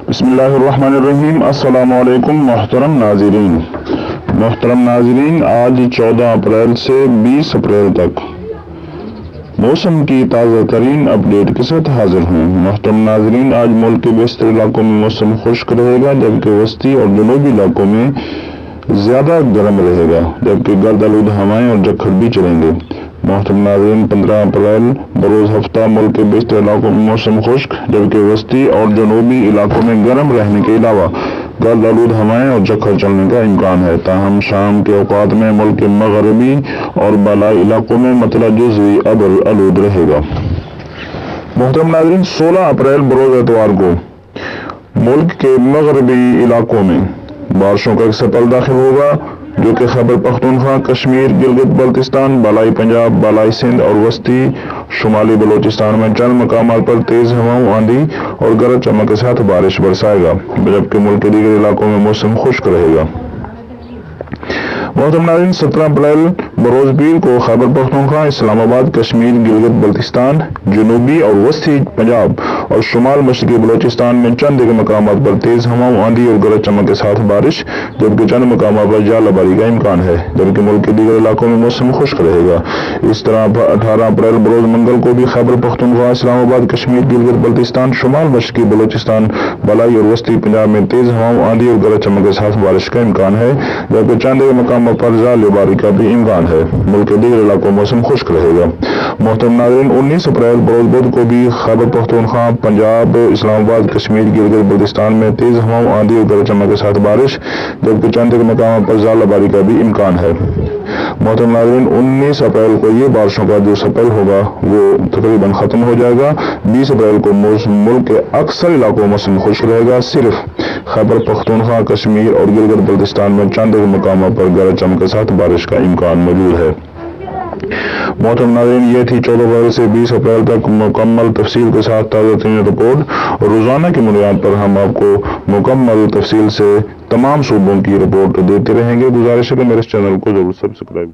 بسم اللہ الرحمن الرحیم۔ السلام علیکم محترم ناظرین، آج 14 اپریل سے 20 اپریل تک موسم کی تازہ ترین اپڈیٹ کے ساتھ حاضر ہوں۔ محترم ناظرین، آج ملک کے بیشتر علاقوں میں موسم خشک رہے گا، جبکہ وسطی اور جنوبی علاقوں میں زیادہ گرم رہے گا، جبکہ گرد آلود ہوائیں اور جھکڑ بھی چلیں گے۔ محترم ناظرین، 15 اپریل بروز ہفتہ ملک کے بیشتر علاقوں میں موسم خشک، جبکہ وسطی اور جنوبی علاقوں میں گرم رہنے کے علاوہ گرد آلود ہوائیں اور جھکڑ چلنے کا امکان ہے۔ تاہم شام کے اوقات میں ملک کے مغربی اور بالائی علاقوں میں مطلع جزوی ابر آلود رہے گا۔ محترم ناظرین، 16 اپریل بروز اتوار کو ملک کے مغربی علاقوں میں بارشوں کا ایک سپل داخل ہوگا، جو کہ خیبر پختونخوا، کشمیر، گلگت بلتستان، بالائی پنجاب، بالائی سندھ اور وسطی شمالی بلوچستان میں چند مقامات پر تیز ہواؤں، آندھی اور گرج چمک کے ساتھ بارش برسائے گا، جبکہ ملک کے دیگر علاقوں میں موسم خشک رہے گا۔ محترم ناظرین، 17 اپریل بروز پیر کو خیبر پختونخوا، اسلام آباد، کشمیر، گلگت بلتستان، جنوبی اور وسطی پنجاب اور شمال مشرقی بلوچستان میں چند دیگر مقامات پر تیز ہواؤں، آندھی اور گرج چمک کے ساتھ بارش، جبکہ چند مقامات پر ژالہ باری کا امکان ہے، جبکہ ملک کے دیگر علاقوں میں موسم خشک رہے گا۔ اس طرح 18 اپریل بروز منگل کو بھی خیبر پختونخوا، اسلام آباد، کشمیر، گلگت بلتستان، شمال مشرقی بلوچستان، بالائی اور وسطی پنجاب میں تیز ہواؤں، آندھی اور گرج چمک کے ساتھ بارش کا امکان ہے، جبکہ چند دیگر مقامات پر ژالہ باری کا بھی امکان ہے۔ ملک کے دیگر علاقوں میں موسم خشک رہے گا۔ محترم ناظرین، 19 اپریل بروز بدھ کو بھی خیبر پختونخوا، پنجاب، اسلام آباد، کشمیر، گلگت بلتستان میں تیز ہواؤں، آندھی اور گرج چمک کے ساتھ بارش، جبکہ چند دیگر مقامات پر ژالہ باری کا بھی امکان ہے۔ محترم ناظرین، 19 اپریل کو یہ بارشوں کا جو سپل ہوگا وہ تقریباً ختم ہو جائے گا۔ 20 اپریل کو ملک کے اکثر علاقوں میں موسم خشک رہے گا، صرف خیبر پختونخوا، کشمیر اور گلگت بلتستان میں چند دیگر مقامات پر گرج چمک کے ساتھ بارش کا امکان موجود ہے۔ محترم ناظرین، یہ تھی 14 اپریل سے 20 اپریل تک مکمل تفصیل کے ساتھ تازہ ترین رپورٹ۔ روزانہ کی بنیاد پر ہم آپ کو مکمل تفصیل سے تمام صوبوں کی رپورٹ دیتے رہیں گے۔ گزارش ہے کہ میرے اس چینل کو ضرور سبسکرائب